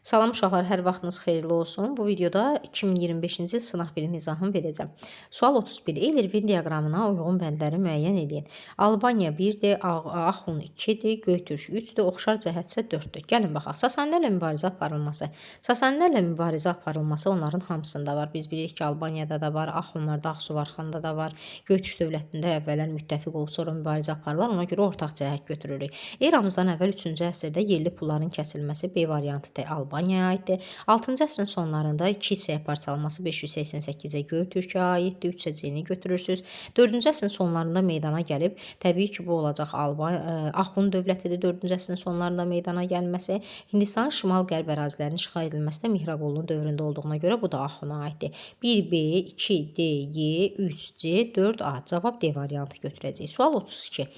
Salam uşaqlar, hər vaxtınız xeyirli olsun. Bu videoda 2025-ci il sınaq bilin izahını verəcəm. Sual 31. Eyler Venn diaqramına uyğun bəndləri müəyyən edin. Albaniya 1-dir, Axun 2-dir, Göytürk 3-dür, oxşar cəhətsə 4-dür. Gəlin baxaq. Sasanlərlə mübarizə aparılması. Sasanlərlə mübarizə aparılması onların hamısında var. Biz bilirik ki, Albaniyada da var, Axunlarda, Ağsuvarxanda da var. Göytürk dövlətində əvvəllər müttəfiq olub, sonra mübarizə aparırlar. Ona görə ortaq cəhət götürürük. Eramızdan əvvəl 3-cü əsrdə yerli pulların kəsilməsi B variantıdır. Albaniyaya aiddir. 6-cı əsrin sonlarında 2 hissəyə parçalanması 588-ə Göytürkə aiddir. 3 hissəni götürürsüz. 4-cü əsrin sonlarında meydana gəlib. Təbii ki, bu olacaq Axun dövlətidir. 4-cü əsrin sonlarında meydana gəlməsi. Hindistanın şimal-qərb ərazilərinin işğal edilməsi də Mihraqulunun dövründə olduğuna görə bu da Axuna aiddir. 1B, 2D, Y, 3C, 4A. Cavab D variantı götürəcəyik. Sual 32.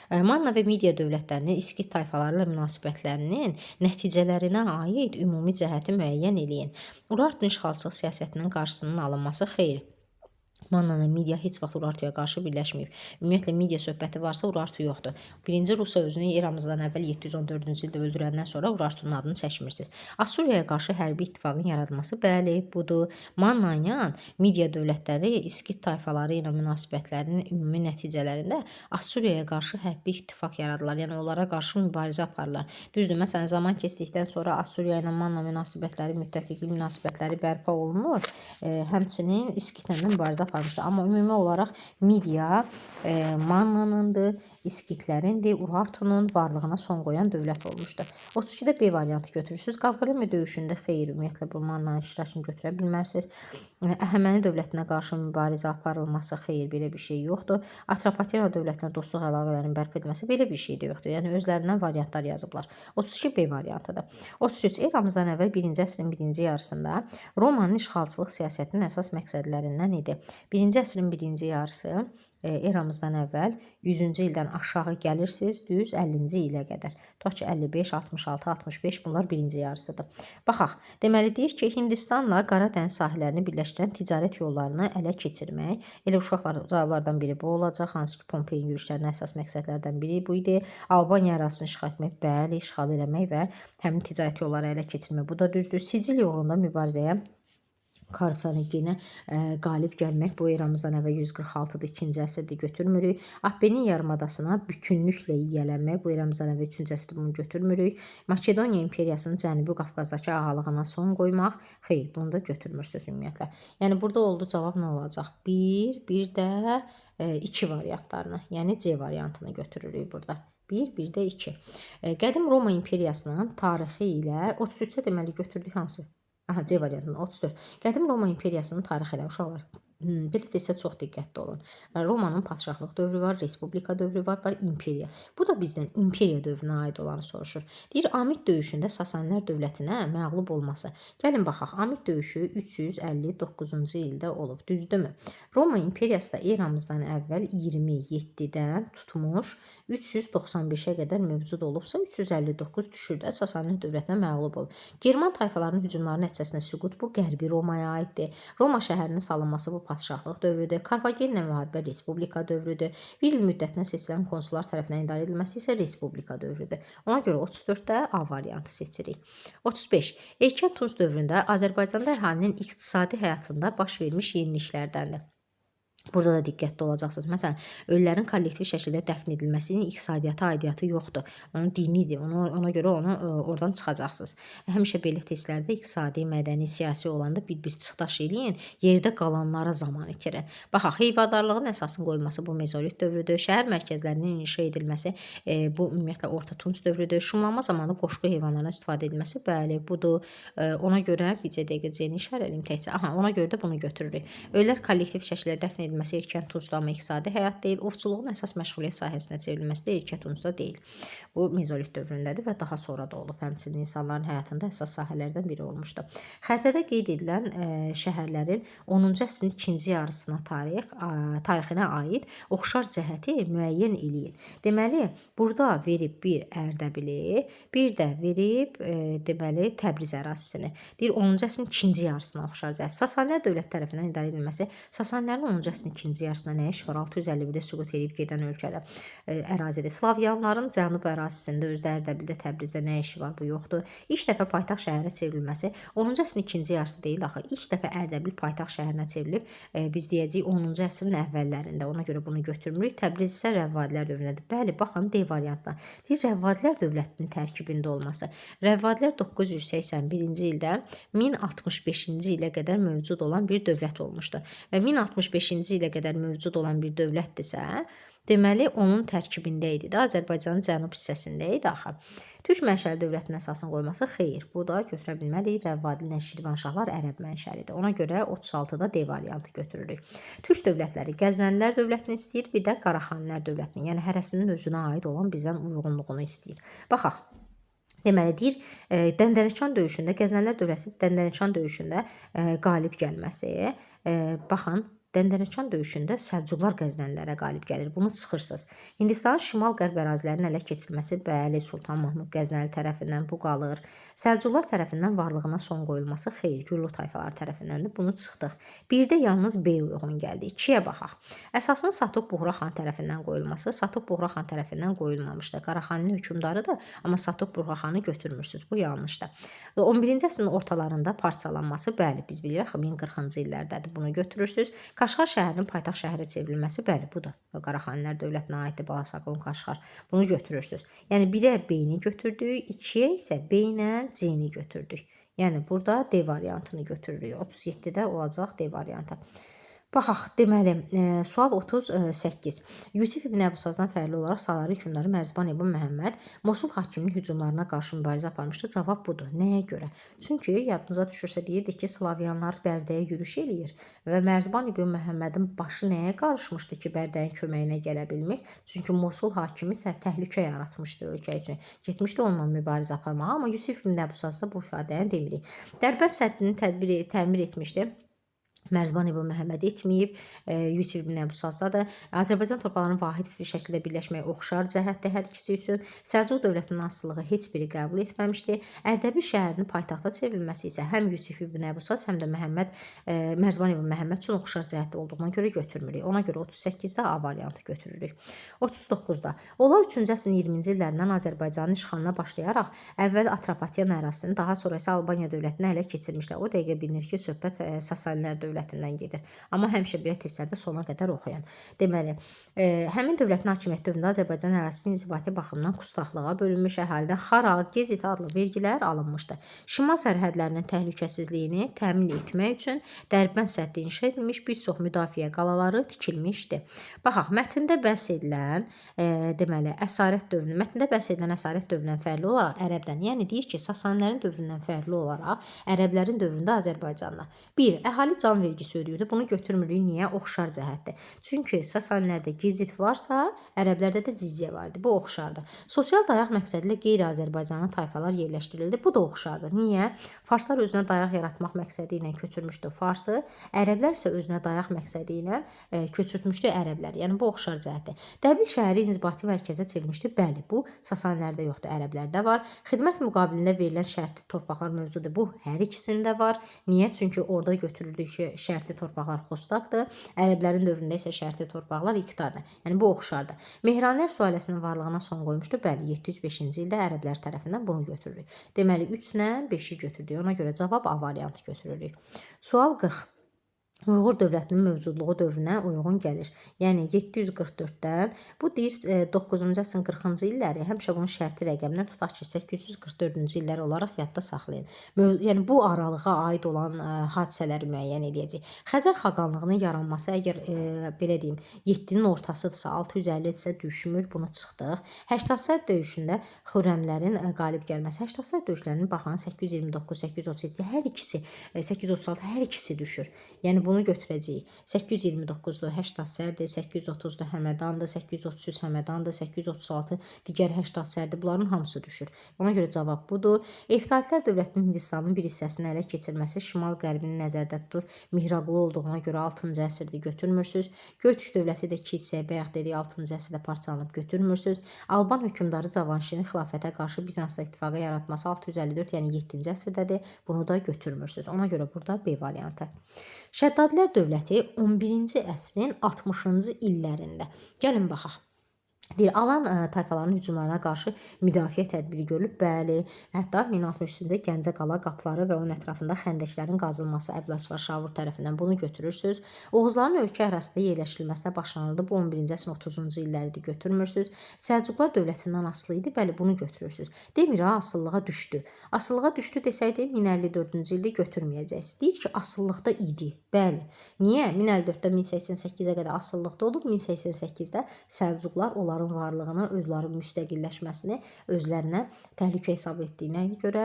Manna və Midiya dövlətlərinin İskit tayfaları ilə münasibətlərinin nəticələrinə aid ümumi cəhəti müəyyən eləyin. Urartun işğalçılıq siyasətinin qarşısının alınması xeyr. Mannanla Midiya heç vaxt Urartuya qarşı birləşməyib. Ümumiyyətlə, Midiya söhbəti varsa Urartu yoxdur. Birinci Rusa özünü eramızdan əvvəl 714-cü ildə öldürəndən sonra Urartunun adını çəkmirsiniz. Assuriyaya qarşı hərbi ittifaqın yaradılması, bəli, budur. Manna ilə Midiya dövlətləri İskit tayfaları ilə münasibətlərinin ümumi nəticələrində Assuriyaya qarşı hərbi ittifaq yaradılar. Yəni, onlara qarşı mübarizə aparırlar. Düzdür, məsələn, zaman keçdikdən sonra Assuriya ilə Manna münasibətləri, müttəfiqlik münasibətləri bərpa olunur. Həmçinin İskitlə də mübarizə aparmışlar. Amma ümumi olaraq Midiya Mannanındır, İskitlərindir, Urartunun varlığına son qoyan dövlət olmuşdur. 32-də B variantı götürürsünüz. Qavqarami döyüşündə xeyr, ümumiyyətlə bu Mannanın iştirakını götürə bilmərsiniz. Əhəməni dövlətinə qarşı mübarizə aparılması xeyr, belə bir şey yoxdur. Atropatena dövlətinə dostluq əlaqələrinin bərpa edilməsi belə bir şey də yoxdur. Yəni özlərindən variantlar yazıblar. 32 B variantıdır. 33 eramızdan əvvəl 1-ci əsrin birinci yarısında Romanın işğalçılıq siyasətinin əsas məqsədlərindən idi. 1-ci əsrin birinci yarısı eramızdan əvvəl 100-cü ildən aşağı gəlirsiniz, düz 50-ci ilə qədər. Tutaq ki, 55, 66, 65 bunlar birinci yarısıdır. Baxaq, deməli deyir ki, Hindistanla Qara dəniz sahillərini birləşdirən ticarət yollarını ələ keçirmək. Elə uşaqlar cavablardan biri bu olacaq. Hansı ki, Pompeyin yürüşlərinin əsas məqsədlərdən biri bu idi. Albaniya ərazisini işğal etmək, bəli, işğal eləmək və həmin ticarət yolları ələ keçirmək. Bu da düzdür. Siciliya uğrunda mübarizəyə Karfagenə qalib gəlmək, bu eramızdan əvvəl 146-dır, 2-ci əsrdə götürmürük. Appenin yarımadasına bütünlüklə yiyələnmək, bu eramızdan əvvəl 3-cü əsrdə bunu götürmürük. Makedoniya imperiyasının Cənubi Qafqazdakı ağalığına son qoymaq, xeyr, bunu da götürmürsünüz ümumiyyətlə. Yəni, burada oldu cavab nə olacaq? 1, bir də 2 variantlarını, yəni C variantını götürürük burada. 1, bir də 2. Qədim Roma imperiyasının tarixi ilə 33-də deməli götürdük hansı? Aha, C variantının 34. Qədim Roma imperiyasının tarixi ilə uşaqlar. Bilet isə çox diqqətli olun. Romanın padşahlıq dövrü var, respublika dövrü var, imperiya. Bu da bizdən imperiya dövrünə aid olanı soruşur. Deyir, Amid döyüşündə Sasanilər dövlətinə məğlub olması. Gəlin baxaq, Amid döyüşü 359-cu ildə olub, düzdürmü? Roma imperiyası da eramızdan əvvəl 27-dən tutmuş 395-ə qədər mövcud olubsa, 359 düşür də Sasanilər dövlətinə məğlub olub. German tayfalarının hücumları nəticəsində süqut bu qərbi Romaya aiddir. Roma şəhərinin salınması bu padşahlıq dövrüdür. Karfagenlə müharibə respublika dövrüdür. Bir il müddətinə seçilən konsullar tərəfindən idarə edilməsi isə respublika dövrüdür. Ona görə 34-də A variantı seçirik. 35. Erkən Tunc dövründə Azərbaycanda əhalinin iqtisadi həyatında baş vermiş yeniliklərdəndir. Burada da diqqətli olacaqsınız. Məsələn, ölülərin kollektiv şəkildə dəfn edilməsinin iqtisadiyyata aidiyyatı yoxdur. Onun dinidir. Ona görə onu oradan çıxacaqsınız. Həmişə belə testlərdə iqtisadi, mədəni, siyasi olanda bir çıxdaş eləyin. Yerdə qalanlara zaman itirin. Baxaq, heyvandarlığın əsasını qoyulması bu mezolit dövrüdür. Şəhər mərkəzlərinin inşa edilməsi bu ümumiyyətlə Orta Tunc dövrüdür. Şumlanma zamanı qoşqu heyvanlarına istifadə edilməsi, bəli, budur. Ona görə bircə dəqiqə C-ni işarələyim təkcə. Aha, ona görə də bunu götürürük. Ölülər kollektiv şəkildə dəfn edilməsi erkən Tuncda, amma iqtisadi həyat deyil. Ovçuluğun əsas məşğuliyyət sahəsinə çevrilməsi də erkən Tuncda deyil. Bu mezolit dövründədir və daha sonra da olub. Həmçinin insanların həyatında əsas sahələrdən biri olmuşdu. Xəritədə qeyd edilən şəhərlərin 10-cu əsrin ikinci yarısına tarixinə aid oxşar cəhəti müəyyən eləyin. Deməli, burada verib bir Ərdəbili, bir də verib deməli Təbriz ərazisini. Deyir 10-cu əsrin ikinci yarısına oxşar cəhət. Sasanilər dövlət tərəfindən idarə edilməsi Sasanlərin 10-cu əsrin əsrin ikinci yarısında nə iş var? 651-də süqut edib gedən ölkədə ərazidir. Slavyanların cənub ərazisində özdə Ərdəbildə, Təbrizdə nə işi var? Bu yoxdur. İlk dəfə paytaxt şəhərə çevrilməsi 10-cu əsrin ikinci yarısı deyil axı. İlk dəfə Ərdəbil paytaxt şəhərinə çevrilib, biz deyəcəyik 10-cu əsrin əvvəllərində. Ona görə bunu götürmürük. Təbriz isə Rəvvadilər dövründədir. Bəli, baxın D variantına. Deyir Rəvvadilər dövlətinin tərkibində olması. Rəvvadilər 981-ci ildə 1065-ci ilə qədər mövcud olan bir dövlət olmuşdu. Və 1065-ci ilə qədər mövcud olan bir dövlətdirsə, deməli onun tərkibində idi də, Azərbaycanın cənub hissəsində idi axı. Türk mənşəli dövlətin əsasını qoyması xeyr. Bu da götürə bilmərik. Rəvvadilər, Şirvanşahlar ərəb mənşəlidir. Ona görə 36-da D variantı götürürük. Türk dövlətləri Qəznənilər dövlətini istəyir, bir də Qaraxanilər dövlətini. Yəni hərəsinin özünə aid olan bizdən uyğunluğunu istəyir. Baxaq. Deməli deyir, Dəndənəkan döyüşündə, Qəznənilər dövləti Dəndənəkan döyüşündə qalib gəlməsi, baxın, Dəndənəkan döyüşündə Səlcuqlar Qəznənilərə qalib gəlir. Bunu çıxırsınız. Hindistanın şimal-qərb ərazilərinin ələ keçirilməsi, bəli, Sultan Mahmud Qəznəli tərəfindən bu qalır. Səlcuqlar tərəfindən varlığına son qoyulması xeyr, Gürlü tayfaları tərəfindəndir. Bunu çıxdıq. Birdə yalnız B uyğun gəldi. 2-yə baxaq. Əsasın Satuq Buğra xan tərəfindən qoyulması, Satuq Buğra xan tərəfindən qoyulmamışdı. Qaraxaninin hökmdarıdır, amma Satuq Buğra xanı götürmürsünüz. Bu yanlışdır. 11-ci əsrin ortalarında parçalanması, bəli, biz bilirik, 1040-cı illərdədir. Bunu götürürsünüz. Qaşqar şəhərinin paytaxt şəhərə çevrilməsi, bəli, budur. Qaraxanilər dövlətinə aiddir, Balasaqon, Qaşqar. Bunu götürürsünüz. Yəni 1-ə B-ni götürdük, 2-yə isə B ilə C-ni götürdük. Yəni burada D variantını götürürük. 37-də olacaq D variantı. Baxaq, deməli, sual 38. Yusif ibn Əbu Sazdan fərqli olaraq Salari hökmdarı Mərzban ibn Məhəmməd Mosul hakiminin hücumlarına qarşı mübarizə aparmışdı. Cavab budur. Nəyə görə? Çünki yadınıza düşürsə deyirdik ki, Slavyanlar Bərdəyə yürüş eləyir və Mərzban ibn Məhəmmədin başı nəyə qarışmışdı ki, Bərdəyin köməyinə gələ bilmir? Çünki Mosul hakimi isə təhlükə yaratmışdı ölkə üçün. Getmişdi onunla mübarizə aparmağa, amma Yusif ibn Əbu Sazda bu ifadəni demirik. Dərbənd səddini təmir etmişdi. Mərzban ibn Məhəmməd etməyib, Yusif ibn Əbu Sazdadır. Azərbaycan torpaqlarının vahid şəkildə birləşməyə oxşar cəhətdə hər ikisi üçün. Səlcuq dövlətinin asılılığı heç biri qəbul etməmişdi. Ərdəbil şəhərinin paytaxta çevrilməsi isə həm Yusif ibn Əbu Saz, həm də Mərzban ibn Məhəmməd üçün oxşar cəhətdə olduğuna görə götürmürük. Ona görə 38-də A variantı götürürük. 39-da. Onlar 3-cü əsrin 20-ci illərindən Azərbaycanın işğalına başlayaraq əvvəl Atropatena ərazisini, daha sonra isə Albaniya dövlətini ələ keçirmişlər. O dəqiqə bilinir ki, söhbət Sasanilər dövlətindən gedir. Amma həmişə belə testlərdə sona qədər oxuyun. Deməli, həmin dövlətin hakimiyyəti dövründə Azərbaycan ərazisi inzibati baxımdan qustaqlığa bölünmüş, əhalidən xaraq, gezit adlı vergilər alınmışdı. Şimal sərhədlərinin təhlükəsizliyini təmin etmək üçün Dərbənd səddi inşa edilmiş, bir çox müdafiə qalaları tikilmişdi. Baxaq, mətndə bəhs edilən, deməli, əsarət dövründən fərqli olaraq ərəbdən, yəni deyir ki, Sasanilərin dövründən fərqli olaraq ərəblərin dövründə Azərbaycanla 1. Əhali can vergisi ödəyirdi. Bunu götürmürük. Niyə? Oxşar cəhətdir. Çünki Sasanilərdə gezit varsa, ərəblərdə də cizyə vardı. Bu oxşardır. Sosial dayaq məqsədilə qeyri-Azərbaycanlı tayfalar yerləşdirildi. Bu da oxşardır. Niyə? Farslar özünə dayaq yaratmaq məqsədi ilə köçürmüşdü Farsı, ərəblər isə özünə dayaq məqsədi ilə köçürtmüşdü ərəbləri. Yəni bu oxşar cəhətdir. Dəbil şəhəri inzibati mərkəzə çevrilmişdi. Bəli, bu Sasanilərdə yoxdur, ərəblərdə var. Xidmət müqabilində verilən şərti torpaqlar mövcuddur. Bu hər ikisində var. Niyə? Çünki orada götürüldüyü şərti torpaqlar xostaqdır. Ərəblərin dövründə isə şərti torpaqlar iqtadır. Yəni bu oxşardır. Mehranilər sülaləsinin varlığına son qoymuşdu. Bəli, 705-ci ildə ərəblər tərəfindən bunu götürürük. Deməli 3-lə 5-i götürdük. Ona görə cavab A variantı götürürük. Sual 40. Uyğur dövlətinin mövcudluğu dövrünə uyğun gəlir. Yəni 744-dən bu deyir 9-cu əsrin 40-cı illəri, həmişə bunun şərti rəqəmindən tutaq ki, 844-cü illər olaraq yadda saxlayın. Yəni bu aralığa aid olan hadisələri müəyyən edəcək. Xəzər xaqanlığının yaranması əgər belə deyim, 7-nin ortasıdırsa, 650-dirsə düşmür, bunu çıxdıq. 80 döyüşündə Xürrəmlərin qalib gəlməsi, 80 döyüşlərinin baxın 829, 837 hər ikisi, 836 hər ikisi düşür. Yəni bunu götürəcəyik. 829-dur, 80 sərdir, 830-dur, Həmədandır, 833 Həmədandır, 836 digər 80 sərdir. Bunların hamısı düşür. Ona görə cavab budur. Eftalitlər dövlətinin Hindistanın bir hissəsini ələ keçirməsi şimal-qərbini nəzərdə tutur. Mihraqulu olduğuna görə 6-cı əsrdə götürmürsünüz. Göytürk dövləti də 2 hissəyə bayaq dedik, 6-cı əsrdə parçalanıb götürmürsünüz. Alban hökmdarı Cavanşirin xilafətə qarşı Bizansla ittifaqı yaratması 654, yəni 7-ci əsrdədir. Bunu da götürmürsünüz. Ona görə burada B variantı. Şəddad Şəddadilər dövləti 11-ci əsrin 60-cı illərində. Gəlin baxaq. Deyir, Alan tayfaların hücumlarına qarşı müdafiə tədbiri görülüb. Bəli, hətta 1063-də Gəncə qala qapıları və onun ətrafında xəndəklərin qazılması Əbləsvar Şavur tərəfindən bunu götürürsüz. Oğuzların ölkə ərazisində yerləşdirilməsinə başlanıldı. Bu 11-ci əsrin 30-cu illərdir, götürmürsüz. Səlcuqlar dövlətindən asılı idi. Bəli, bunu götürürsüz. Demir ha, asılılığa düşdü. Asılılığa düşdü desəydi 1054-cü ildə götürməyəcəksiniz. Deyir ki, asılılıqda idi. Bəli. Niyə? 1054-dən 1088-ə qədər asılılıqda olub. 1088-də Səlcuqlar onların varlığını, özlərinin müstəqilləşməsini özlərinə təhlükə hesab etdiyinə görə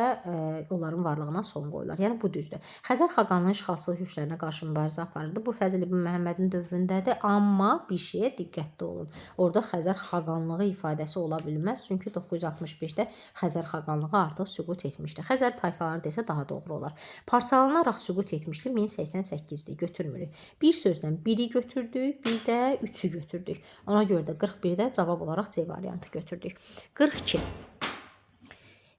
onların varlığına son qoyurlar. Yəni bu düzdür. Xəzər xaqanlığı işğalçılıq güclərinə qarşı mübarizə aparırdı. Bu Fəzl ibn Məhəmmədin dövründədir, amma bir şeyə diqqətli olun. Orada Xəzər xaqanlığı ifadəsi ola bilməz, çünki 965-də Xəzər xaqanlığı artıq süqut etmişdi. Xəzər tayfaları desə daha doğru olar. Parçalanaraq süqut etmişdi, 1088-dir, götürmürük. Bir sözlə 1-i götürdük, bir də 3-ü götürdük. Ona görə də 41-də cavab olaraq C variantı götürdük. 42.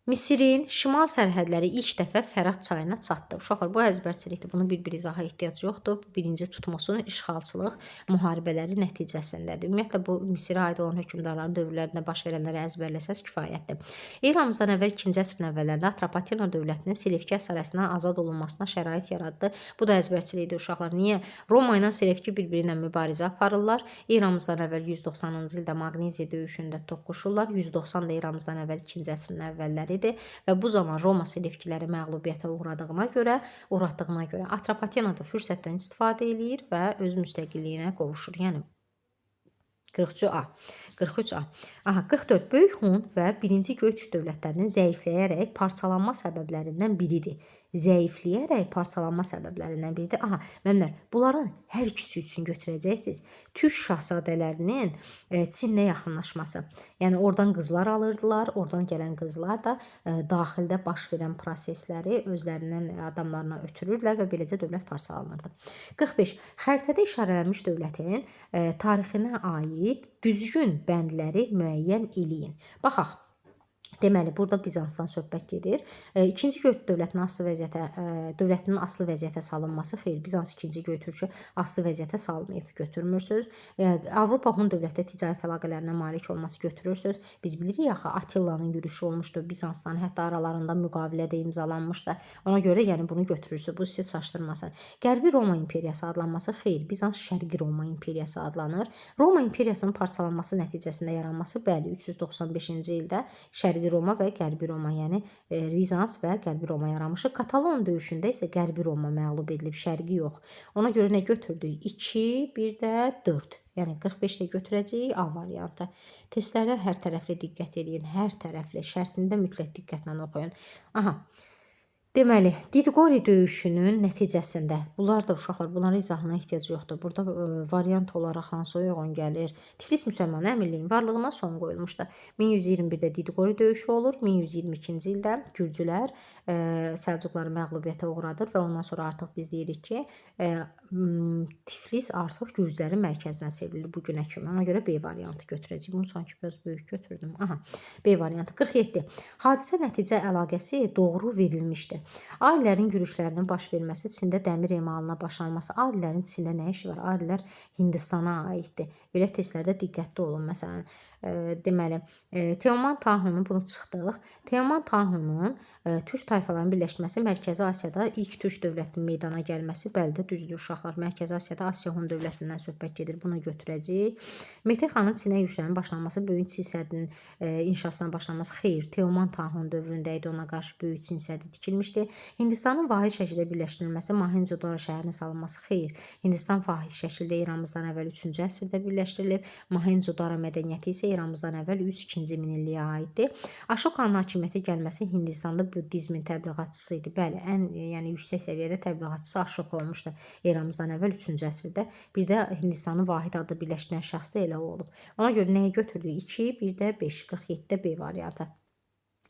Misirin şimal sərhədləri ilk dəfə Fərat çayına çatdı. Uşaqlar, bu əzbərçilikdir. Bunun bir izaha ehtiyac yoxdur. Birinci Tutmosun işğalçılıq müharibələri nəticəsindədir. Ümumiyyətlə, bu Misirə aid olan hökmdarların dövrlərində baş verənləri əzbərləsəz kifayətdir. Eramızdan əvvəl 2-ci əsrin əvvəllərində Atropatena dövlətinin Selevki əsarəsindən azad olunmasına şərait yaratdı. Bu da əzbərçilikdir, uşaqlar. Niyə? Roma ilə Selevki bir-birinə mübarizə aparırlar. Eramızdan əvvəl 190-cı ildə Maqneziya döyüşündə toqquşurlar. 190 da eramızdan əvvəl 2-ci əsrin əvvəlləri və bu zaman Roma Selevkiləri məğlubiyyətə uğradığına görə Atropatena da fürsətdən istifadə eləyir və öz müstəqilliyinə qovuşur. Yəni 43A. 43A. Aha, 44. Böyük Hun və 1-ci Göytürk dövlətlərinin zəifləyərək parçalanma səbəblərindən biridir. Zəifləyərək parçalanma səbəblərindən biridir. Aha, müəllimlər, bunların hər ikisi üçün götürəcəksiniz. Türk şahzadələrinin Çinlə yaxınlaşması. Yəni oradan qızlar alırdılar, oradan gələn qızlar da daxildə baş verən prosesləri özlərindən adamlarına ötürürlər və beləcə dövlət parçalanırdı. 45. Xəritədə işarələnmiş dövlətin tarixinə aid düzgün bəndləri müəyyən eləyin. Baxaq. Deməli, burada Bizansdan söhbət gedir. 2-ci Göytürk dövlətinin asılı vəziyyətə salınması. Xeyr, Bizans 2-ci Göytürkü asılı vəziyyətə salmayıb, götürmürsünüz. Avropa Hun dövləti ticarət əlaqələrinə malik olması, götürürsünüz. Biz bilirik axı, Atilla'nın yürüşü olmuşdu Bizansdan, hətta aralarında müqavilə də imzalanmışdı. Ona görə yəni bunu götürürsünüz. Bu sizi çaşdırmasın. Qərbi Roma imperiyası adlanması. Xeyr, Bizans Şərqi Roma imperiyası adlanır. Roma imperiyasının parçalanması nəticəsində yaranması, bəli, 395-ci ildə Şərqi Roma və Qərbi Roma, yəni Bizans və Qərbi Roma yaranmışı. Katalon döyüşündə isə Qərbi Roma məğlub edilib, Şərqi yox. Ona görə nə götürdük? 2, bir də 4. Yəni 45-də götürəcəyik A variantı. Testlərə hər tərəfli diqqət edin, hər tərəfli, şərtində mütləq diqqətlə oxuyun. Aha. Deməli, Didqori döyüşünün nəticəsində, bunlar da uşaqlar, bunların izahına ehtiyac yoxdur. Burada variant olaraq hansı uyğun gəlir? Tiflis müsəlman əmirliyin varlığına son qoyulmuşdu. 1121-də Didqori döyüşü olur. 1122-ci ildə Gürcülər Səlcuqları məğlubiyyətə uğradır və ondan sonra artıq biz deyirik ki, Tiflis artıq Gürcülərin mərkəzinə çevrilir bu günə kimi. Ona görə B variantı götürəcəyik. Bunu sanki biraz böyük götürdüm. Aha, B variantı. 47. Hadisə nəticə əlaqəsi doğru verilmişdi. Arilərin yürüşlərinin baş verməsi, Çində dəmir emalına başlanması. Arilərin Çində nə işi var? Arilər Hindistana aiddir. Belə testlərdə diqqətli olun. Məsələn, deməli, Teoman Tahunun, bunu çıxdıq. Teoman Tahunun Türk tayfalarının birləşməsi, Mərkəzi Asiyada ilk Türk dövlətinin meydana gəlməsi, bəli də düzdür uşaqlar. Mərkəzi Asiyada Asiya Hun dövlətindən söhbət gedir. Bunu götürəcəyik. Mehdi xanın Çinə yürüşlərinin başlanması, Böyük Çin səddinin inşasına başlanması. Xeyr, Teoman Tahun dövründə idi, ona qarşı Böyük Çin səddi tikilmişdi. Hindistanın vahid şəkildə birləşdirilməsi, Mohenjo-daro şəhərinin salınması. Xeyr, Hindistan vahid şəkildə İranımızdan əvvəl 3-cü əsrdə birləşdirilib. Mohenjo-daro mədəniyyəti isə İranımızdan əvvəl 3-2-ci minilliyə aiddir. Aşokanın hakimiyyətə gəlməsi, Hindistanda buddizmin təbliğatçısı idi. Bəli, ən yüksək səviyyədə təbliğatçısı Aşoka olmuşdu İranımızdan əvvəl 3-cü əsrdə. Bir də Hindistanın vahid adlı birləşdirən şəxs da elə olub. Ona görə nəyə götürdük? 2, bir də 5, 47-də B variantı.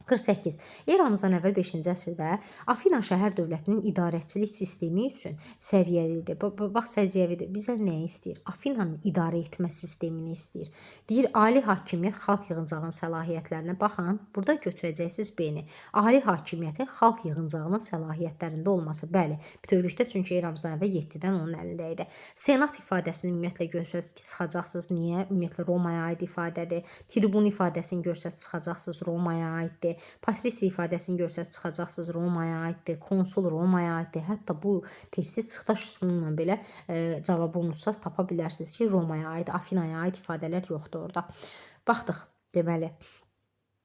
48. Eramızdan əvvəl 5-ci əsrdə Afina şəhər dövlətinin idarəçilik sistemi üçün səviyyəlidir. Bax, səviyyəlidir. Bizdən nəyi istəyir? Afinanın idarə etmə sistemini istəyir. Deyir, ali hakimiyyət xalq yığıncağının səlahiyyətlərinə baxın. Burada götürəcəksiniz B-ni. Ali hakimiyyətin xalq yığıncağının səlahiyyətlərində olması. Bəli, bütövlükdə, çünki eramızdan əvvəl 7-dən onun əlində idi. Senat ifadəsini ümumiyyətlə görsəz çıxacaqsınız. Niyə? Ümumiyyətlə Romaya aid ifadədir. Tribun ifadəsini görsəz çıxacaqsınız. Romaya aiddir. Patrisi ifadəsini görsəz çıxacaqsınız, Romaya aiddir. Konsul Romaya aiddir. Hətta bu testi çıxdaş üsulunla belə cavabı unutsaz tapa bilərsiniz ki, Romaya aid, Afinaya aid ifadələr yoxdur orada. Baxdıq, deməli.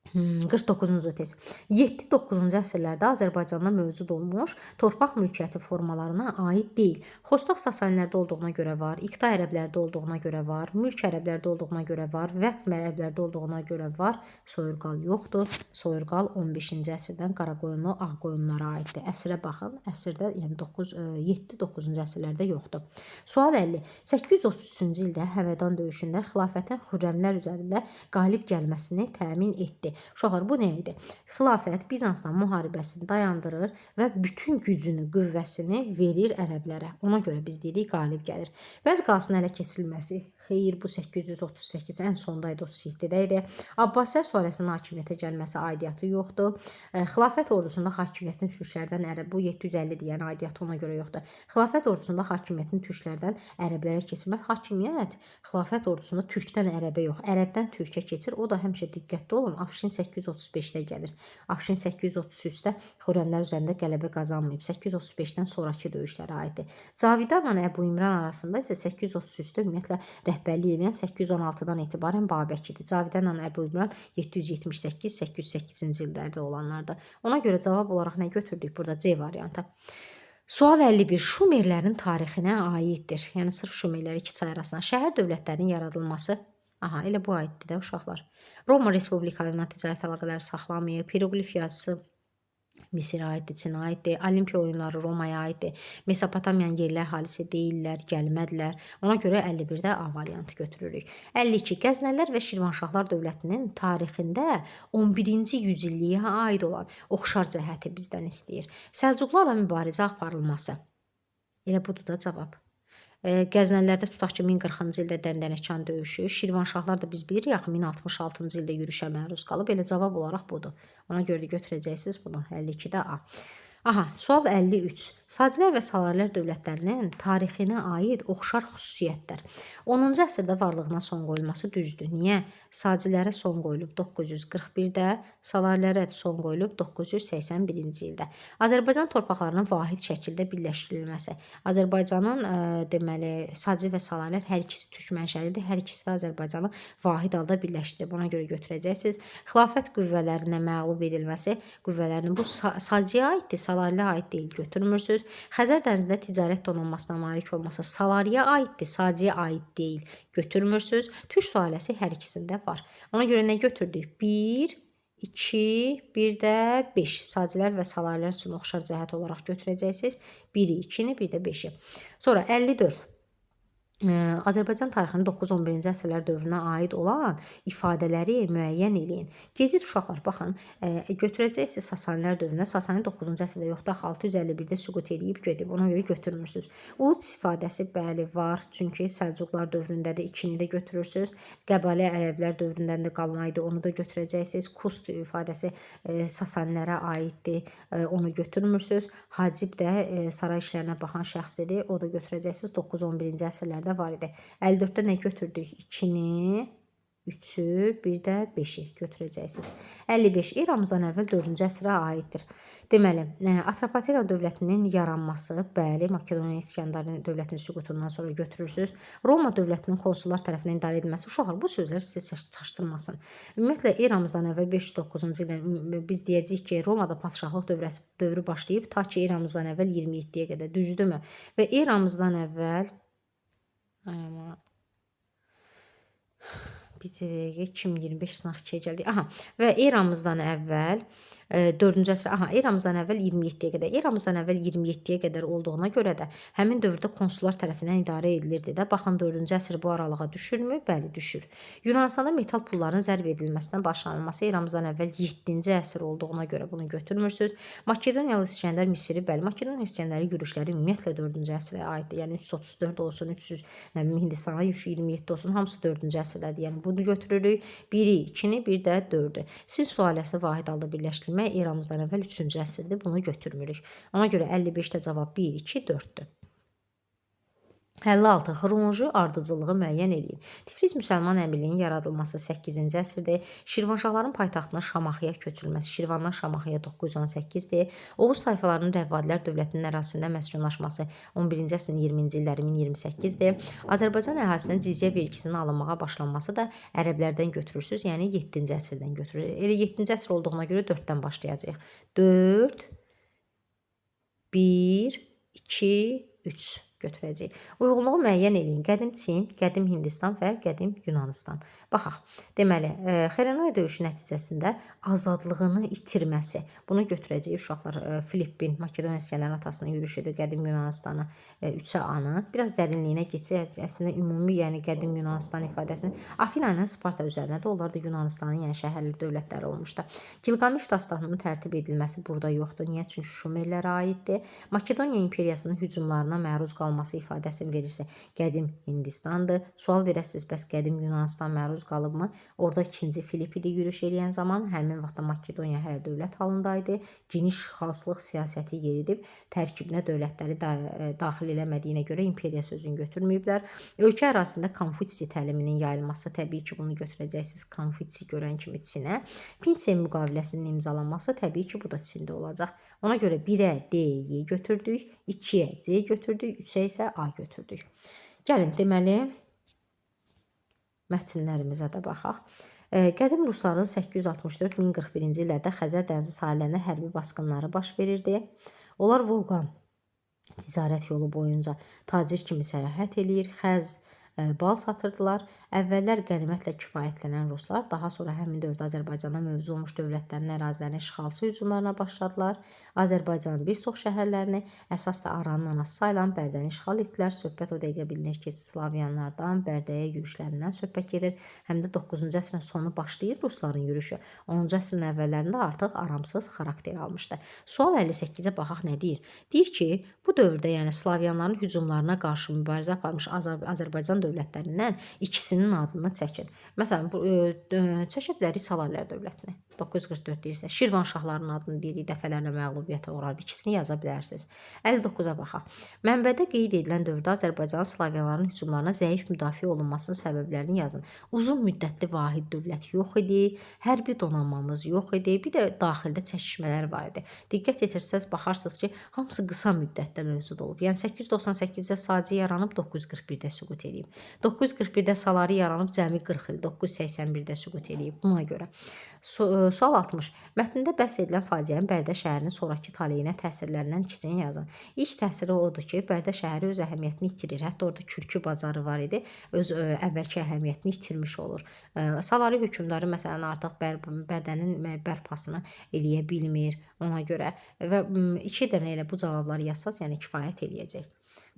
49-cu test. 7-9-cu əsrlərdə Azərbaycanda mövcud olmuş torpaq mülkiyyəti formalarına aid deyil. Xostaq Sasanilərdə olduğuna görə var, İqta ərəblərdə olduğuna görə var, mülk ərəblərdə olduğuna görə var, vəqf ərəblərdə olduğuna görə var. Soyurqal yoxdur. Soyurqal 15-ci əsrdən Qaraqoyunlu Ağqoyunlara aiddir. Əsrə baxın. Əsrdə, yəni 7-9-cu əsrlərdə yoxdur. Sual 50. 833-cü ildə Həmədan döyüşündə xilafətin Xürrəmlər üzərində qalib gəlməsini təmin etdi. Uşaqlar, bu nə idi? Xilafət Bizansla müharibəsini dayandırır və bütün gücünü, qüvvəsini verir ərəblərə. Ona görə biz deyirik, qalib gəlir. Bəzi qalsın ələ keçirilməsi. Xeyr, bu 838 ən sondaydı, 37-də idi. Abbasilər sülaləsinin hakimiyyətə gəlməsi aidiyyatı yoxdur. Xilafət ordusunda hakimiyyətin türklərdən bu 750-dir, yəni aidiyyatı ona görə yoxdur. Xilafət ordusunda hakimiyyətin türklərdən ərəblərə keçirmək. Hakimiyyət xilafət ordusunda türkdən ərəbə yox, ərəbdən türkə keçir. O da həmişə diqqətli olun. Afşin 835-də gəlir. Afşin 833-də Xürrəmlər üzərində qələbə qazanmayıb. 835-dən sonrakı döyüşlərə aiddir. Cavidanla Əbu İmran arasında isə 833-də ümumiyyətlə rəhbərlik edən 816-dan etibarən Babəkidir. Cavidanla Əbu İmran 778-808-ci illərdə olanlardır. Ona görə cavab olaraq nə götürdük? Burada C variantı. Sual 51. Şumerlərin tarixinə aiddir. Yəni sırf Şumerlər iki çay arasında şəhər dövlətlərinin yaradılması. Aha, elə bu aiddir də uşaqlar. Roma Respublikalarına ticarət əlaqələri saxlamayıb. Hieroqlif yazısı Misirə aiddir, Çinə aiddir. Olimpiya oyunları Romaya aiddir. Mesopotamiyanın yerli əhalisi deyirlər, gəlmədilər. Ona görə 51-də A variantı götürürük. 52. Qəznəlilər və Şirvanşahlar dövlətinin tarixində 11-ci yüzilliyə aid olan oxşar cəhəti bizdən istəyir. Səlcuqlarla mübarizə aparılması. Elə budur da cavab. Qəznəlilərdə tutaq ki, 1040-cı ildə Dəndənəkan döyüşü, Şirvanşahlar da biz bilirik, axı 1066-cı ildə yürüşə məruz qalıb. Elə cavab olaraq budur. Ona görə də götürəcəksiniz bunu. 52-də A. Aha, sual 53. Sacilər və Salarilər dövlətlərinin tarixinə aid oxşar xüsusiyyətlər. 10-cu əsrdə varlığına son qoyulması düzdür. Niyə? Sacilərə son qoyulub 941-də, Salarlərə son qoyulub 981-ci ildə. Azərbaycan torpaqlarının vahid şəkildə birləşdirilməsi. Azərbaycanın deməli Saci və Salarilər hər ikisi türk mənşəlidir. Hər ikisi də Azərbaycanı vahid halda birləşdirib. Ona görə götürəcəksiniz. Xilafət qüvvələrinə məğlub edilməsi, qüvvələrinin bu Saciyə aiddir, Salariyə aid deyil, götürmürsünüz. Xəzər dənizində ticarət donanmasına malik olması Salariyə aiddir, Saciyə aid deyil, götürmürsünüz. Türk sülaləsi hər ikisində var. Ona görə nə götürdük? 1, 2, bir də 5. Sacilər və Salarilər üçün oxşar cəhət olaraq götürəcəksiniz. 1-i, 2-ni, bir də 5-i. Sonra 54. Azərbaycan tarixinin 9-11-ci əsrlər dövrünə aid olan ifadələri müəyyən eləyin. Gecid uşaqlar, baxın, götürəcəksiniz Sasanilər dövrünə. Sasani 9-cu əsrdə yoxdur, 651-də süqut edib gedib. Ona görə götürmürsünüz. Uc ifadəsi bəli var, çünki Səlcuqlar dövründədir. 2-ni də götürürsünüz. Qəbalə Ərəblər dövründən də qalmaydı, onu da götürəcəksiniz. Kust ifadəsi Sasanilərə aiddir, onu götürmürsünüz. Hacib də saray işlərinə baxan şəxsdir, o da götürəcəksiniz. 9-11-ci əsrlərdə var idi. 54-də nə götürdük? 2-ni, 3-ü, bir də 5-i götürəcəksiniz. 55. Eramızdan əvvəl 4-cü əsrə aiddir. Deməli, Atropatena dövlətinin yaranması, bəli, Makedoniya İskəndər dövlətinin süqutundan sonra götürürsünüz. Roma dövlətinin konsullar tərəfindən idarə edilməsi, uşaqlar, bu sözlər sizi çaşdırmasın. Ümumiyyətlə, eramızdan əvvəl 509-cu ildə biz deyəcəyik ki, Romada padşahlıq dövrü başlayıb, ta ki, eramızdan əvvəl 27-yə qədər, düzdürmü? Və eramızdan əvvəl bir dəqiqə 2025 sınaq 2-yə gəldik. Aha, və eramızdan əvvəl 4-cü əsr, eramızdan əvvəl 27-yə qədər. Eramızdan əvvəl 27-yə qədər olduğuna görə də həmin dövrdə konsullar tərəfindən idarə edilirdi də. Baxın 4-cü əsr bu aralığa düşürmü? Bəli, düşür. Yunanıstanda metal pulların zərb edilməsindən başlanılması eramızdan əvvəl 7-ci əsr olduğuna görə bunu götürmürsüz. Makedoniyalı İskəndər Misiri, bəli, Makedon İskəndəri yürüşləri ümumiyyətlə 4-cü əsrə aiddir. Yəni 334 olsun, 300, nə bilim Hindistana 327 olsun, hamısı 4-cü əsrdədir. Yəni bunu götürürük. 1-i, 2-ni, bir də 4-ü. Sin sülaləsi vahid halda birləşdirmək eramızdan əvvəl 3-cü əsrdir. Bunu götürmürük. Ona görə 55-də cavab 1, 2, 4-dür. 56. Xronoloji ardıcıllığı müəyyən edin. Tiflis müsəlman əmirliyinin yaradılması 8-ci əsrdir. Şirvanşahların paytaxtına Şamaxıya köçürülməsi Şirvandan Şamaxıya 918-dir. Oğuz tayfalarının Rəvvadilər dövlətinin ərazisində məskunlaşması 11-ci əsrin 20-ci illəri 1028-dir. Azərbaycan əhalisindən cizyə vergisinin alınmağa başlanması da ərəblərdən götürürsüz, yəni 7-ci əsrdən götürürsüz. Elə 7-ci əsr olduğuna görə 4-dən başlayacağıq. 4, 1, 2, 3 götürəcəyik. Uyğunluğu müəyyən edin. Qədim Çin, qədim Hindistan və qədim Yunanıstan. Baxaq. Deməli, Xeronea döyüşü nəticəsində azadlığını itirməsi. Bunu götürəcəyik uşaqlar. Filippin, Makedoniya İskəndərin atasının yürüşüdür. Qədim Yunanıstanı 3-ə anı. Biraz dərinliyinə keçək. Əslində ümumi, yəni qədim Yunanistan ifadəsini Afina ilə Sparta üzərində. Onlar da Yunanistanın, yəni şəhərli dövlətləri olmuşdu. Gilgameş dastanının tərtib edilməsi burada yoxdur. Niyə? Çünki Şumerlərə aiddir. Makedoniya imperiyasının hücumlarına məruz qalması ifadəsini verirsə, qədim Hindistandır. Sual verəsiniz, bəs qədim Yunanistan məruz qalıbmı? Orada 2-ci Filipp idi yürüş eləyən zaman. Həmin vaxtda Makedoniya hələ dövlət halındaydı. Geniş xalqlıq siyasəti yeridib, tərkibinə dövlətləri daxil eləmədiyinə görə imperiya sözünü götürməyiblər. Ölkə ərazisində Konfutsi təliminin yayılması, təbii ki, bunu götürəcəksiniz Konfutsi görən kimi Çinə. Pinçe müqaviləsinin imzalanması, təbii ki, bu da Çində olacaq. Ona görə 1-ə D-yi götürdük, 2-yə C götürdük, 3-ə isə A götürdük. Gəlin, deməli, mətnlərimizə də baxaq. Qədim Rusların 864-1041-ci illərdə Xəzər dənizi sahillərində hərbi basqınları baş verirdi. Onlar Volqa ticarət yolu boyunca tacir kimi səyahət eləyir, xəz, bal satırdılar. Əvvəllər qənimətlə kifayətlənən ruslar daha sonra həmin dövrdə Azərbaycana mövzu olmuş dövlətlərin ərazilərini işğalçı hücumlarına başladılar. Azərbaycanın bir çox şəhərlərini, əsas da Aranın anası sayılan Bərdəni işğal etdilər. Söhbət o dəqiqə bilinir ki, Slavyanlardan, Bərdəyə yürüşlərindən söhbət gedir. Həm də 9-cu əsrin sonu başlayır rusların yürüşü. 10-cu əsrin əvvəllərində artıq aramsız xarakter almışdı. Sual 58-ə baxaq nə deyir? Deyir ki, bu dövrdə, yəni Slavyanların hücumlarına qarşı mübarizə aparmış Azərbaycan dövlətlərindən ikisinin adını çəkin. Məsələn, çəkə bilərik Salarilər dövlətini. 944 deyirsə, Şirvanşahların adını deyirik, dəfələrlə məğlubiyyətə uğrayıb. İkisini yaza bilərsiniz. 59-a baxaq. Mənbədə qeyd edilən dövrdə Azərbaycanın Slavyanların hücumlarına zəif müdafiə olunmasının səbəblərini yazın. Uzun müddətli vahid dövlət yox idi, hərbi donanmamız yox idi, bir də daxildə çəkişmələr var idi. Diqqət etirsəz, baxarsınız ki, hamısı qısa müddətdə mövcud olub. Yəni 898-də Sacı yaranıb, 941-də süqut edib. 941-də Salari yaranıb, cəmi 40 il, 981-də süqut edib. Buna görə. Sual 60. Mətndə bəhs edilən faciənin Bərdə şəhərinin sonraki taleyinə təsirlərindən ikisini yazın. İlk təsiri odur ki, Bərdə şəhəri öz əhəmiyyətini itirir. Hətta orada kürkü bazarı var idi. Öz əvvəlki əhəmiyyətini itirmiş olur. Salari hökmdarı məsələn artıq Bərdənin bərpasını eləyə bilmir ona görə və 2 dənə elə bu cavabları yazsaz, yəni kifayət eləyəcək.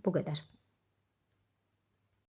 Bu qədər.